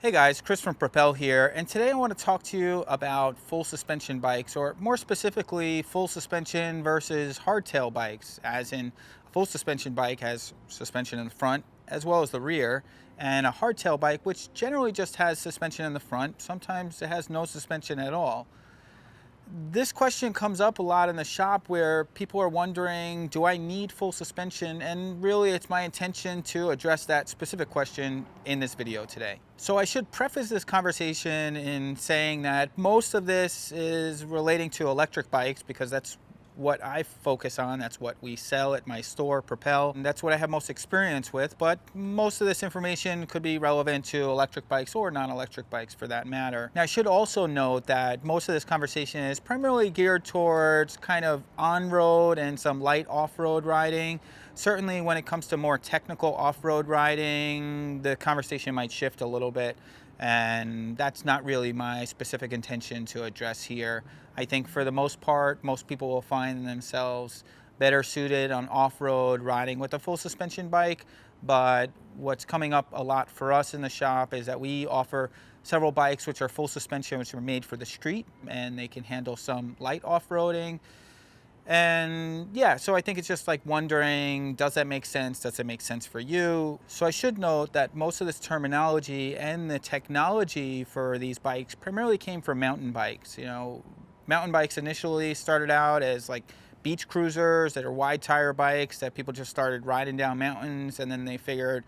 Hey guys, Chris from Propel here, and today I want to talk to you about full suspension bikes, or more specifically, full suspension versus hardtail bikes, as in a full suspension bike has suspension in the front as well as the rear, and a hardtail bike, which generally just has suspension in the front. Sometimes it has no suspension at all. This question comes up a lot in the shop where people are wondering, do I need full suspension? And really it's my intention to address that specific question in this video today. So I should preface this conversation in saying that most of this is relating to electric bikes because that's what I focus on. That's what we sell at my store, Propel. And that's what I have most experience with, but most of this information could be relevant to electric bikes or non-electric bikes for that matter. Now, I should also note that most of this conversation is primarily geared towards kind of on-road and some light off-road riding. Certainly when it comes to more technical off-road riding, the conversation might shift a little bit, and that's not really my specific intention to address here. I think for the most part, most people will find themselves better suited on off-road riding with a full suspension bike, but what's coming up a lot for us in the shop is that we offer several bikes which are full suspension, which are made for the street, and they can handle some light off-roading. And yeah, so I think it's just like wondering, does that make sense? Does it make sense for you? So I should note that most of this terminology and the technology for these bikes primarily came from mountain bikes. Mountain bikes initially started out as like beach cruisers that are wide tire bikes that people just started riding down mountains, and then they figured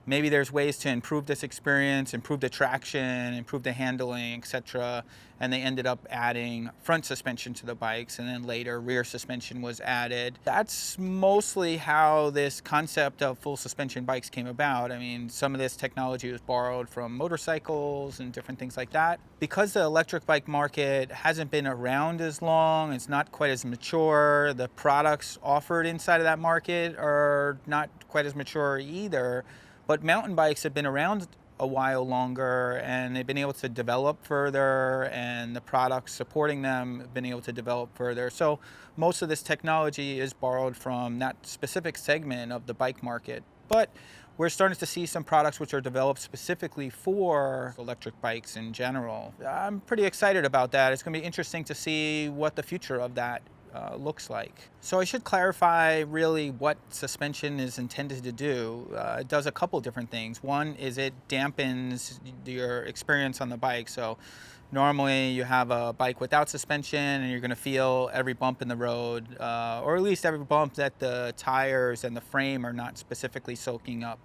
maybe there's ways to improve this experience, improve the traction, improve the handling, etc. And they ended up adding front suspension to the bikes, and then later rear suspension was added. That's mostly how this concept of full suspension bikes came about. I mean, some of this technology was borrowed from motorcycles and different things like that. Because the electric bike market hasn't been around as long, it's not quite as mature, the products offered inside of that market are not quite as mature either. But mountain bikes have been around a while longer, and they've been able to develop further, and the products supporting them have been able to develop further. So most of this technology is borrowed from that specific segment of the bike market. But we're starting to see some products which are developed specifically for electric bikes in general. I'm pretty excited about that. It's going to be interesting to see what the future of that looks like. So I should clarify really what suspension is intended to do. It does a couple different things. One is it dampens your experience on the bike. So normally you have a bike without suspension and you're going to feel every bump in the road, or at least every bump that the tires and the frame are not specifically soaking up.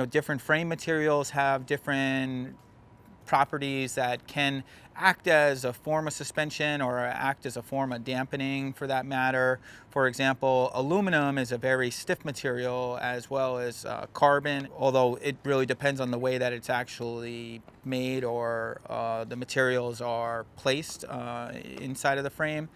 Different frame materials have different properties that can act as a form of suspension or act as a form of dampening for that matter. For example, aluminum is a very stiff material, as well as carbon, although it really depends on the way that it's actually made or the materials are placed inside of the frame.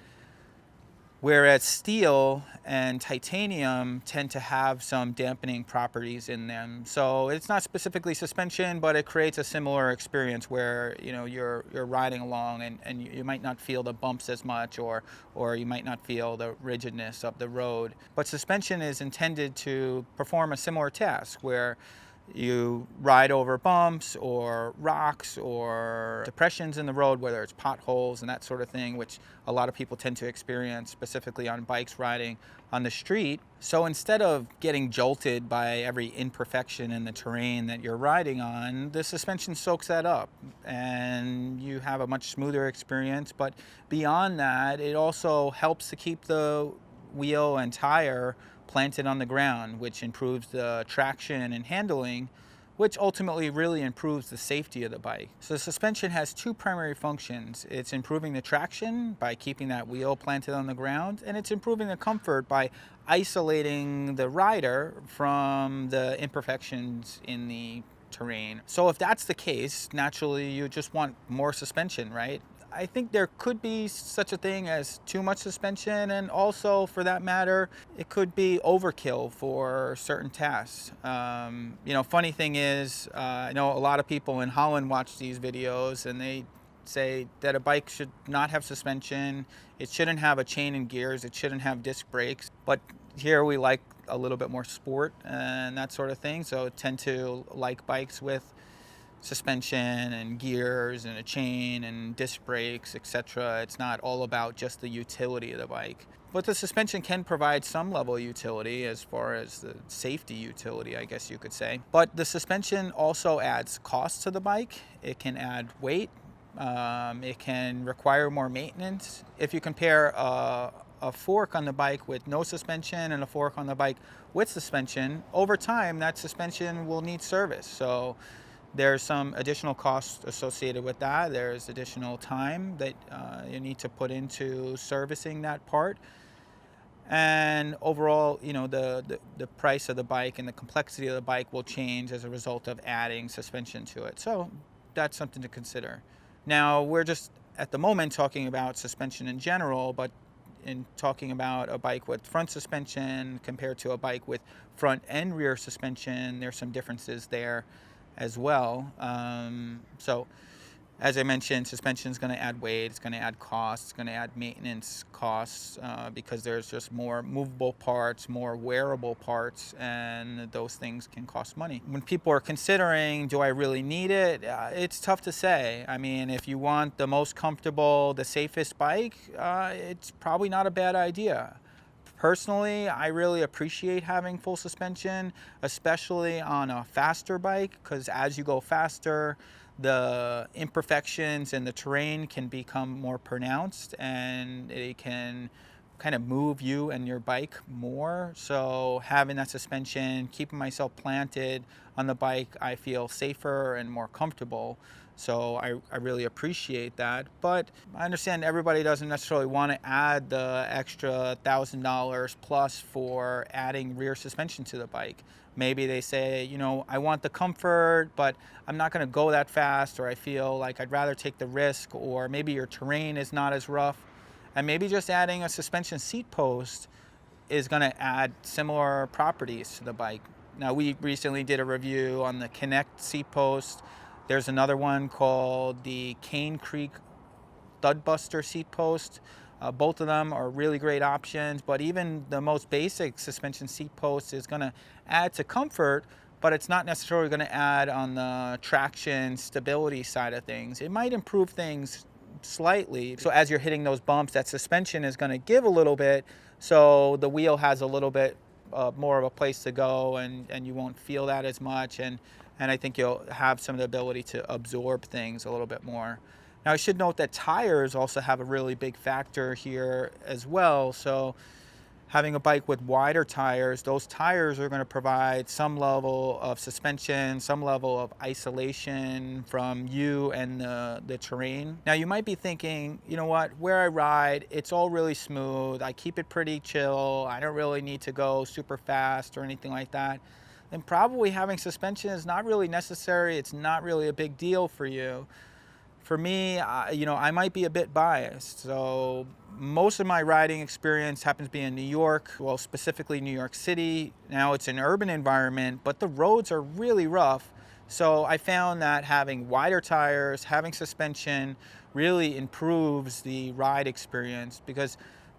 Whereas steel and titanium tend to have some dampening properties in them. So it's not specifically suspension, but it creates a similar experience where you're riding along and you might not feel the bumps as much, or you might not feel the rigidness of the road. But suspension is intended to perform a similar task where you ride over bumps or rocks or depressions in the road, whether it's potholes and that sort of thing, which a lot of people tend to experience specifically on bikes riding on the street. So instead of getting jolted by every imperfection in the terrain that you're riding on, the suspension soaks that up and you have a much smoother experience. But beyond that, it also helps to keep the wheel and tire planted on the ground, which improves the traction and handling, which ultimately really improves the safety of the bike. So the suspension has two primary functions. It's improving the traction by keeping that wheel planted on the ground, and it's improving the comfort by isolating the rider from the imperfections in the terrain. So if that's the case, naturally you just want more suspension, right? I think there could be such a thing as too much suspension, and also, for that matter, it could be overkill for certain tasks. Funny thing is, I know a lot of people in Holland watch these videos, and they say that a bike should not have suspension, it shouldn't have a chain and gears, it shouldn't have disc brakes. But here we like a little bit more sport and that sort of thing, so tend to like bikes with suspension and gears and a chain and disc brakes, etc. It's not all about just the utility of the bike. But the suspension can provide some level of utility as far as the safety utility, I guess you could say. But the suspension also adds cost to the bike. It can add weight. It can require more maintenance. If you compare a fork on the bike with no suspension and a fork on the bike with suspension, over time that suspension will need service. So there's some additional costs associated with that. There's additional time that you need to put into servicing that part. And overall, the price of the bike and the complexity of the bike will change as a result of adding suspension to it. So that's something to consider. Now, we're just at the moment talking about suspension in general, but in talking about a bike with front suspension compared to a bike with front and rear suspension, there's some differences there as well. So as I mentioned, suspension is going to add weight, it's going to add costs, it's going to add maintenance costs because there's just more movable parts, more wearable parts, and those things can cost money. When people are considering, do I really need it? It's tough to say. I mean, if you want the most comfortable, the safest bike, it's probably not a bad idea. Personally, I really appreciate having full suspension, especially on a faster bike, because as you go faster, the imperfections in the terrain can become more pronounced and it can kind of move you and your bike more. So having that suspension, keeping myself planted on the bike, I feel safer and more comfortable. So I really appreciate that. But I understand everybody doesn't necessarily want to add the extra $1,000 plus for adding rear suspension to the bike. Maybe they say, I want the comfort, but I'm not going to go that fast, or I feel like I'd rather take the risk, or maybe your terrain is not as rough. And maybe just adding a suspension seat post is going to add similar properties to the bike. Now, we recently did a review on the Connect seat post. There's another one called the Cane Creek Studbuster seat post. Both of them are really great options, but even the most basic suspension seat post is going to add to comfort, but it's not necessarily going to add on the traction stability side of things. It might improve things slightly. So as you're hitting those bumps, that suspension is going to give a little bit, so the wheel has a little bit more of a place to go, and you won't feel that as much, and I think you'll have some of the ability to absorb things a little bit more. Now, I should note that tires also have a really big factor here as well. So having a bike with wider tires, those tires are going to provide some level of suspension, some level of isolation from you and the terrain. Now, you might be thinking, you know what, where I ride, it's all really smooth. I keep it pretty chill. I don't really need to go super fast or anything like that. Then probably having suspension is not really necessary. It's not really a big deal for you. For me, I might be a bit biased. So most of my riding experience happens to be in New York, well, specifically New York City. Now it's an urban environment, but the roads are really rough. So I found that having wider tires, having suspension really improves the ride experience, because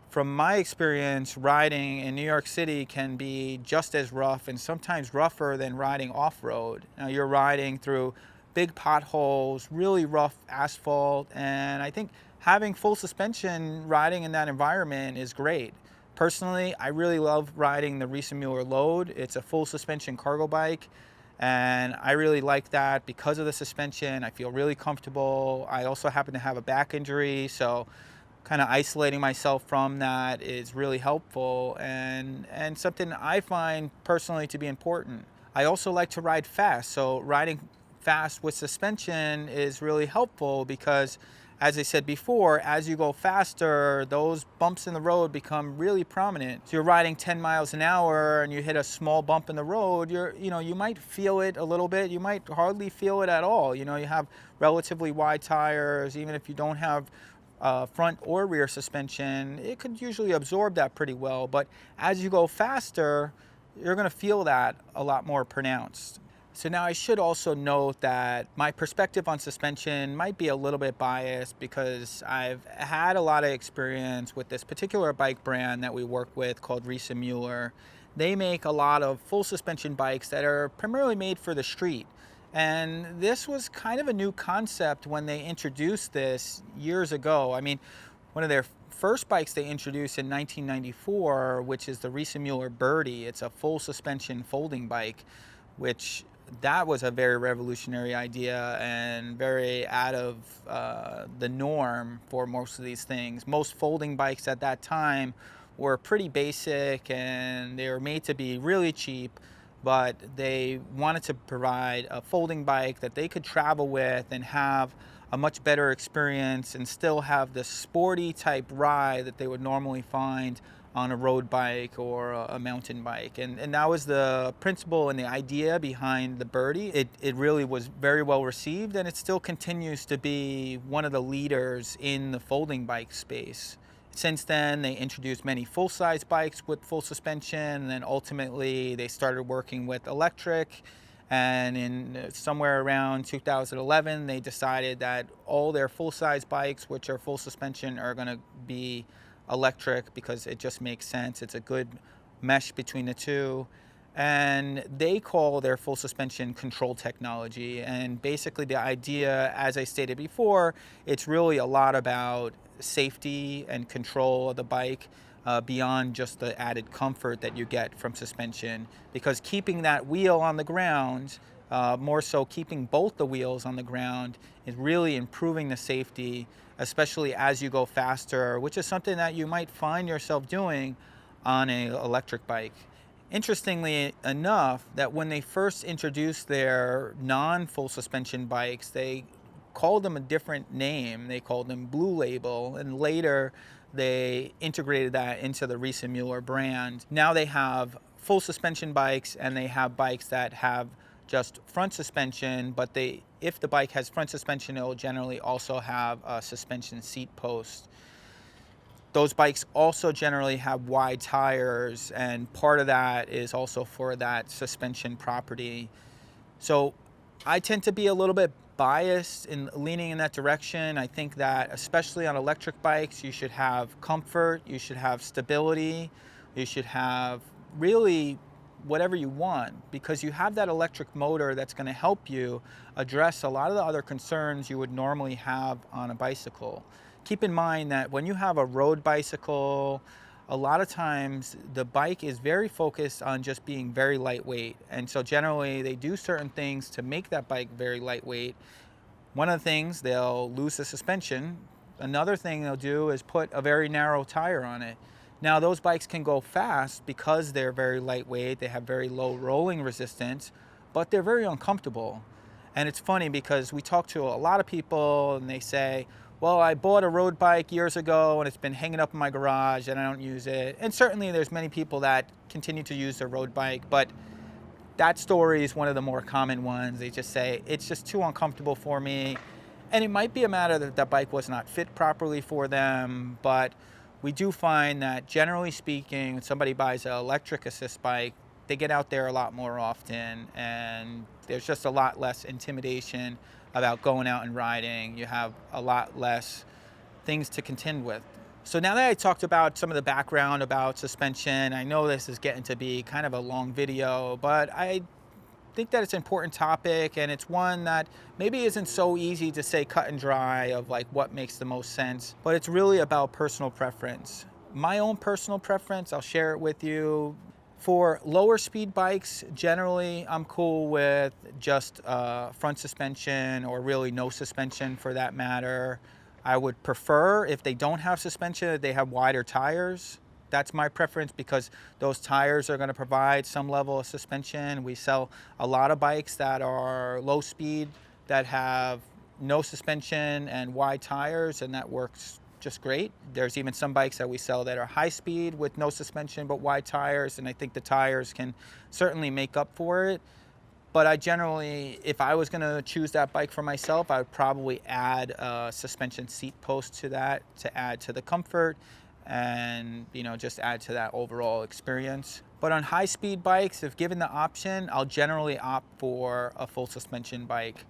from my experience, riding in New York City can be just as rough and sometimes rougher than riding off-road. Now you're riding through big potholes, really rough asphalt, and I think having full suspension riding in that environment is great. Personally, I really love riding the Riese and Muller Load. It's a full suspension cargo bike, and I really like that because of the suspension. I feel really comfortable. I also happen to have a back injury, so kind of isolating myself from that is really helpful and something I find personally to be important. I also like to ride fast, so riding fast with suspension is really helpful because, as I said before, as you go faster, those bumps in the road become really prominent. So you're riding 10 miles an hour and you hit a small bump in the road, you might feel it a little bit, you might hardly feel it at all. You have relatively wide tires, even if you don't have front or rear suspension, it could usually absorb that pretty well. But as you go faster, you're going to feel that a lot more pronounced. So now I should also note that my perspective on suspension might be a little bit biased because I've had a lot of experience with this particular bike brand that we work with called Riese and Muller. They make a lot of full suspension bikes that are primarily made for the street. And this was kind of a new concept when they introduced this years ago. I mean, one of their first bikes they introduced in 1994, which is the Riese and Muller Birdie. It's a full suspension folding bike, which that was a very revolutionary idea and very out of the norm for most of these things. Most folding bikes at that time were pretty basic and they were made to be really cheap, but they wanted to provide a folding bike that they could travel with and have a much better experience and still have the sporty type ride that they would normally find on a road bike or a mountain bike. And that was the principle and the idea behind the Birdie. It really was very well received, and it still continues to be one of the leaders in the folding bike space. Since then, they introduced many full-size bikes with full suspension, and then ultimately they started working with electric. And in somewhere around 2011, they decided that all their full-size bikes, which are full suspension, are going to be electric because it just makes sense. It's a good mesh between the two. And they call their full suspension control technology. And basically the idea, as I stated before, it's really a lot about safety and control of the bike beyond just the added comfort that you get from suspension. Because keeping that wheel on the ground, more so keeping both the wheels on the ground, is really improving the safety, especially as you go faster, which is something that you might find yourself doing on an electric bike. Interestingly enough, that when they first introduced their non-full suspension bikes, they called them a different name. They called them Blue Label, and later they integrated that into the Riese and Muller brand. Now they have full suspension bikes, and they have bikes that have just front suspension, but if the bike has front suspension, it will generally also have a suspension seat post. Those bikes also generally have wide tires, and part of that is also for that suspension property. So I tend to be a little bit biased in leaning in that direction. I think that especially on electric bikes, you should have comfort, you should have stability, you should have really whatever you want, because you have that electric motor that's going to help you address a lot of the other concerns you would normally have on a bicycle. Keep in mind that when you have a road bicycle, a lot of times the bike is very focused on just being very lightweight. And so generally they do certain things to make that bike very lightweight. One of the things, they'll lose the suspension. Another thing they'll do is put a very narrow tire on it. Now those bikes can go fast because they're very lightweight, they have very low rolling resistance, but they're very uncomfortable. And it's funny because we talk to a lot of people and they say, well, I bought a road bike years ago and it's been hanging up in my garage and I don't use it. And certainly there's many people that continue to use their road bike, but that story is one of the more common ones. They just say, it's just too uncomfortable for me. And it might be a matter that the bike was not fit properly for them, but we do find that generally speaking, when somebody buys an electric assist bike, they get out there a lot more often, and there's just a lot less intimidation about going out and riding. You have a lot less things to contend with. So now that I talked about some of the background about suspension, I know this is getting to be kind of a long video, but I think that it's an important topic, and it's one that maybe isn't so easy to say cut and dry of like what makes the most sense, but it's really about personal preference. My own personal preference, I'll share it with you. For lower speed bikes, generally I'm cool with just front suspension, or really no suspension for that matter. I would prefer, if they don't have suspension, that they have wider tires. That's my preference, because those tires are going to provide some level of suspension. We sell a lot of bikes that are low speed that have no suspension and wide tires, and that works just great. There's even some bikes that we sell that are high speed with no suspension but wide tires, and I think the tires can certainly make up for it. But I generally, if I was going to choose that bike for myself, I would probably add a suspension seat post to that to add to the comfort and just add to that overall experience. But on high speed bikes, if given the option, I'll generally opt for a full suspension bike.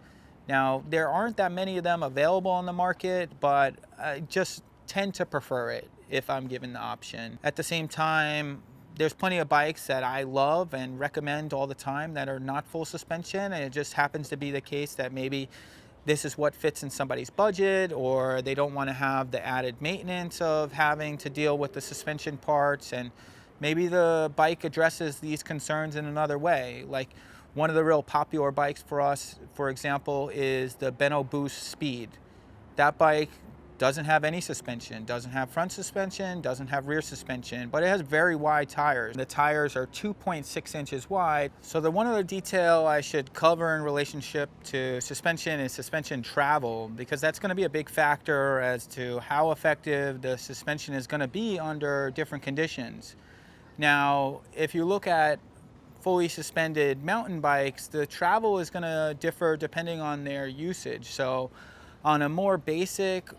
Now, there aren't that many of them available on the market, but I just tend to prefer it if I'm given the option. At the same time, There's plenty of bikes that I love and recommend all the time that are not full suspension, and it just happens to be the case that maybe this is what fits in somebody's budget, or they don't want to have the added maintenance of having to deal with the suspension parts, and maybe the bike addresses these concerns in another way. Like one of the real popular bikes for us, for example, is the Benno Boost Speed. That bike doesn't have any suspension, doesn't have front suspension, doesn't have rear suspension, but it has very wide tires. The tires are 2.6 inches wide. So the one other detail I should cover in relationship to suspension is suspension travel, because that's going to be a big factor as to how effective the suspension is going to be under different conditions. Now, if you look at fully suspended mountain bikes, the travel is going to differ depending on their usage. So on a more basic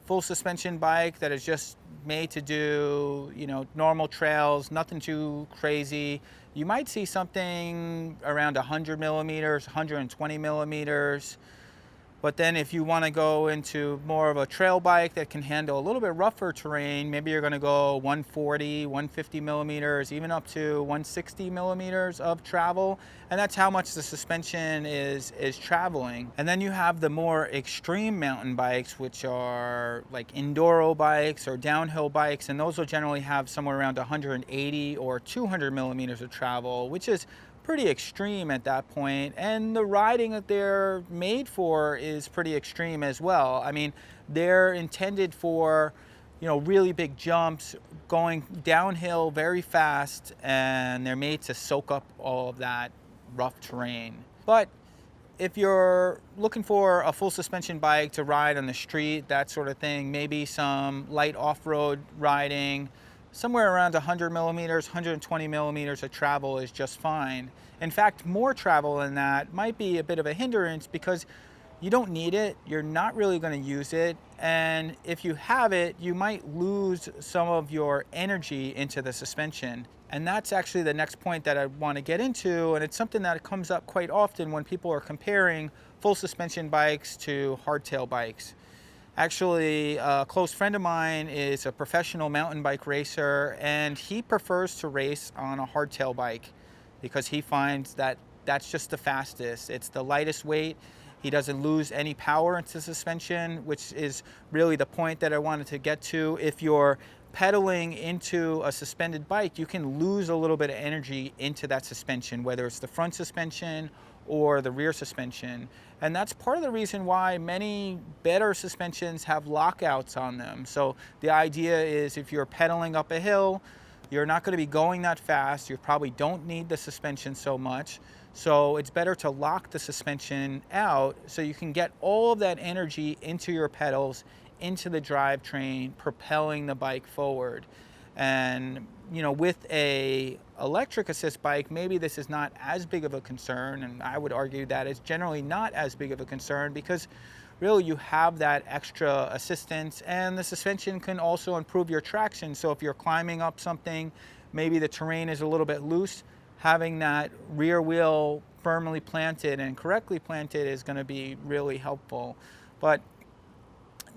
full suspension bike that is just made to do, normal trails, nothing too crazy, you might see something around 100 millimeters, 120 millimeters. But then if you want to go into more of a trail bike that can handle a little bit rougher terrain, maybe you're going to go 140, 150 millimeters, even up to 160 millimeters of travel. And that's how much the suspension is traveling. And then you have the more extreme mountain bikes, which are like enduro bikes or downhill bikes. And those will generally have somewhere around 180 or 200 millimeters of travel, which is pretty extreme at that point, and the riding that they're made for is pretty extreme as well. I mean, they're intended for, really big jumps, going downhill very fast, and they're made to soak up all of that rough terrain. But if you're looking for a full suspension bike to ride on the street, that sort of thing, maybe some light off-road riding, somewhere around 100 millimeters, 120 millimeters of travel is just fine. In fact, more travel than that might be a bit of a hindrance because you don't need it, you're not really going to use it, and if you have it, you might lose some of your energy into the suspension. And that's actually the next point that I want to get into, and it's something that comes up quite often when people are comparing full suspension bikes to hardtail bikes. Actually, a close friend of mine is a professional mountain bike racer, and he prefers to race on a hardtail bike because he finds that that's just the fastest. It's the lightest weight. He doesn't lose any power into suspension, which is really the point that I wanted to get to. If you're pedaling into a suspended bike, you can lose a little bit of energy into that suspension, whether it's the front suspension or the rear suspension. And that's part of the reason why many better suspensions have lockouts on them. So the idea is if you're pedaling up a hill, you're not going to be going that fast. You probably don't need the suspension so much. So it's better to lock the suspension out so you can get all of that energy into your pedals, into the drivetrain, propelling the bike forward. And with a electric assist bike, maybe this is not as big of a concern, and I would argue that it's generally not as big of a concern because really you have that extra assistance, and the suspension can also improve your traction. So if you're climbing up something, maybe the terrain is a little bit loose, having that rear wheel firmly planted and correctly planted is going to be really helpful. But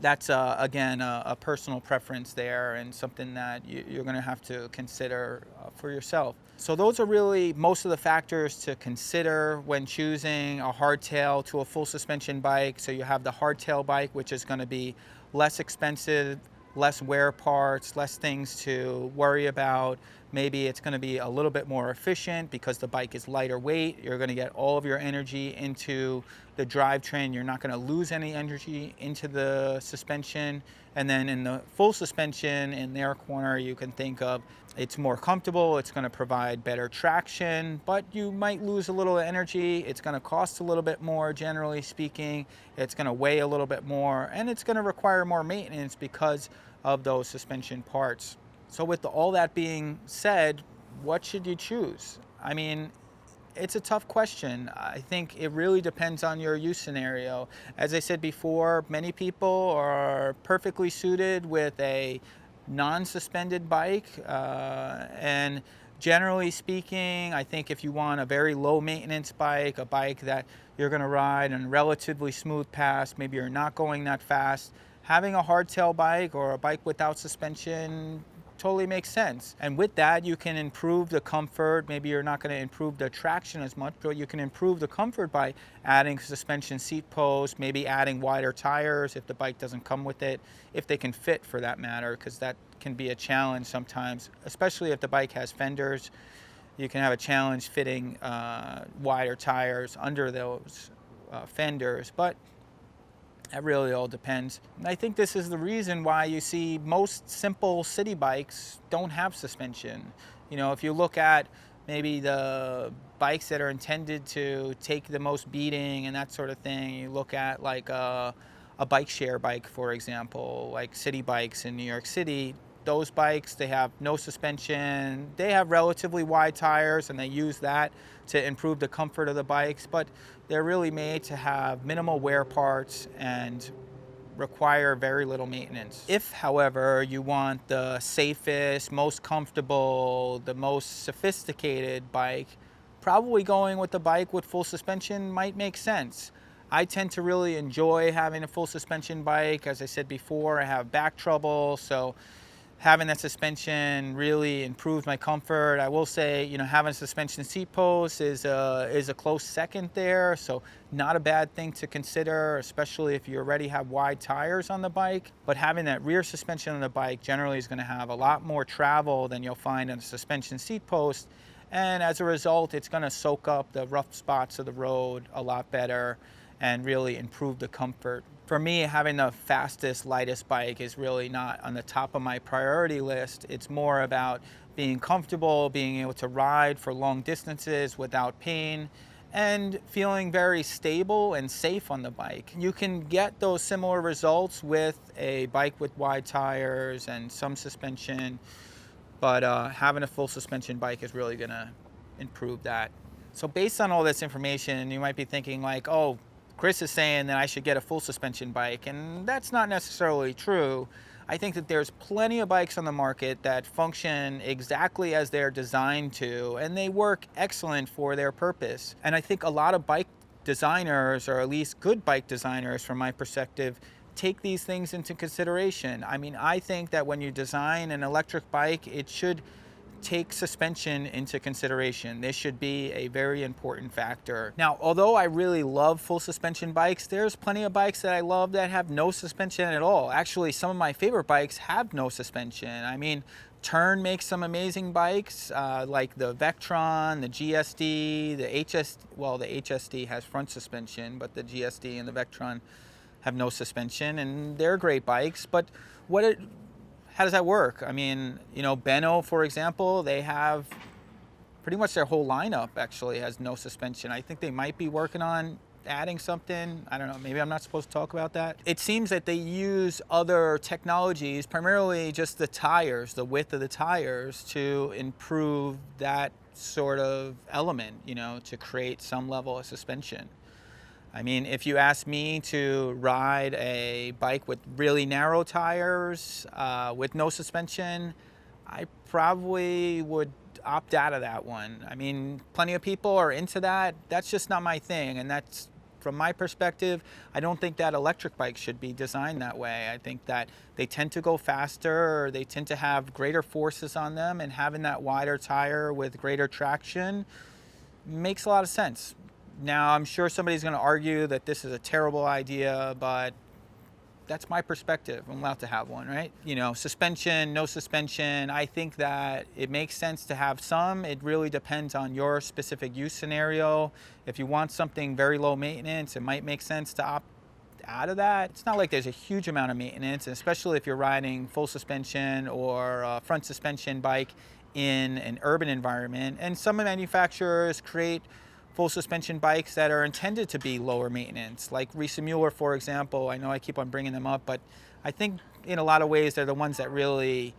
that's, again, a personal preference there and something that you're going to have to consider for yourself. So those are really most of the factors to consider when choosing a hardtail to a full suspension bike. So you have the hardtail bike, which is going to be less expensive, less wear parts, less things to worry about. Maybe it's going to be a little bit more efficient because the bike is lighter weight. You're going to get all of your energy into the drivetrain. You're not going to lose any energy into the suspension. And then in the full suspension, in their corner, you can think of it's more comfortable. It's going to provide better traction, but you might lose a little energy. It's going to cost a little bit more, generally speaking. It's going to weigh a little bit more, and it's going to require more maintenance because of those suspension parts. So with all that being said, what should you choose? I mean, it's a tough question. I think it really depends on your use scenario. As I said before, many people are perfectly suited with a non-suspended bike, and generally speaking, I think if you want a very low maintenance bike, a bike that you're going to ride on relatively smooth paths, maybe you're not going that fast, having a hardtail bike or a bike without suspension totally makes sense. And with that, you can improve the comfort. Maybe you're not going to improve the traction as much, but you can improve the comfort by adding suspension seat posts, maybe adding wider tires if the bike doesn't come with it, if they can fit for that matter, because that can be a challenge sometimes, especially if the bike has fenders. You can have a challenge fitting wider tires under those fenders, but that really all depends. And I think this is the reason why you see most simple city bikes don't have suspension. You know, if you look at maybe the bikes that are intended to take the most beating and that sort of thing, you look at like a bike share bike, for example, like city bikes in New York City. Those bikes, they have no suspension, they have relatively wide tires, and they use that to improve the comfort of the bikes, but they're really made to have minimal wear parts and require very little maintenance. If, however, you want the safest, most comfortable, the most sophisticated bike, probably going with the bike with full suspension might make sense. I tend to really enjoy having a full suspension bike. As I said before, I have back trouble, so having that suspension really improves my comfort. I will say, you know, having a suspension seat post is a close second there, so not a bad thing to consider, especially if you already have wide tires on the bike. But having that rear suspension on the bike generally is going to have a lot more travel than you'll find on a suspension seat post, and as a result, it's going to soak up the rough spots of the road a lot better and really improve the comfort. For me, having the fastest, lightest bike is really not on the top of my priority list. It's more about being comfortable, being able to ride for long distances without pain, and feeling very stable and safe on the bike. You can get those similar results with a bike with wide tires and some suspension, but having a full suspension bike is really gonna improve that. So based on all this information, you might be thinking like, oh, Chris is saying that I should get a full suspension bike, and that's not necessarily true. I think that there's plenty of bikes on the market that function exactly as they're designed to, and they work excellent for their purpose. And I think a lot of bike designers, or at least good bike designers from my perspective, take these things into consideration. I mean, I think that when you design an electric bike, it should take suspension into consideration. This should be a very important factor. Now, although I really love full suspension bikes, there's plenty of bikes that I love that have no suspension at all. Actually, some of my favorite bikes have no suspension. I mean, Turn makes some amazing bikes, like the Vectron, the GSD, the HSD has front suspension, but the GSD and the Vectron have no suspension, and they're great bikes. But how does that work? I mean, you know, Benno, for example, they have pretty much their whole lineup actually has no suspension. I think they might be working on adding something. I don't know, maybe I'm not supposed to talk about that. It seems that they use other technologies, primarily just the tires, the width of the tires, to improve that sort of element, you know, to create some level of suspension. I mean, if you ask me to ride a bike with really narrow tires, with no suspension, I probably would opt out of that one. I mean, plenty of people are into that. That's just not my thing. And that's, from my perspective, I don't think that electric bikes should be designed that way. I think that they tend to go faster, or they tend to have greater forces on them, and having that wider tire with greater traction makes a lot of sense. Now, I'm sure somebody's going to argue that this is a terrible idea, but that's my perspective. I'm allowed to have one, right? You know, suspension, no suspension. I think that it makes sense to have some. It really depends on your specific use scenario. If you want something very low maintenance, it might make sense to opt out of that. It's not like there's a huge amount of maintenance, especially if you're riding full suspension or a front suspension bike in an urban environment. And some manufacturers create full suspension bikes that are intended to be lower maintenance, like Riese and Muller, for example. I know I keep on bringing them up, but I think in a lot of ways they're the ones that really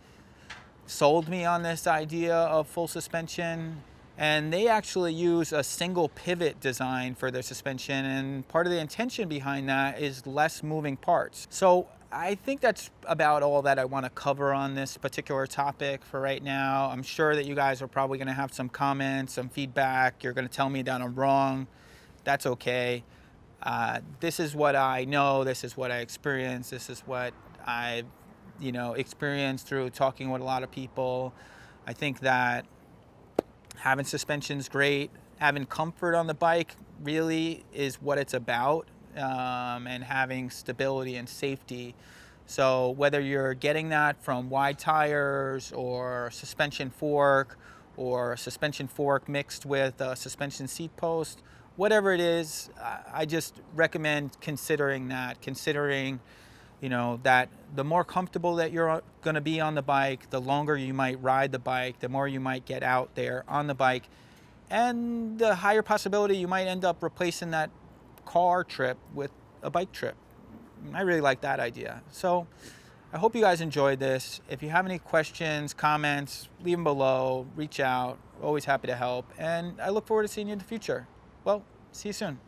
sold me on this idea of full suspension. And they actually use a single pivot design for their suspension, and part of the intention behind that is less moving parts. So I think that's about all that I want to cover on this particular topic for right now. I'm sure that you guys are probably going to have some comments, some feedback. You're going to tell me that I'm wrong. That's okay. This is what I know. This is what I experienced. This is what I've experience through talking with a lot of people. I think that having suspension's great. Having comfort on the bike really is what it's about, and having stability and safety. So whether you're getting that from wide tires or suspension fork or a suspension fork mixed with a suspension seat post, whatever it is, I just recommend considering that. That the more comfortable that you're going to be on the bike, the longer you might ride the bike, the more you might get out there on the bike, and the higher possibility you might end up replacing that car trip with a bike trip. I really like that idea. So I hope you guys enjoyed this. If you have any questions, comments, leave them below, reach out. Always happy to help. And I look forward to seeing you in the future. Well, see you soon.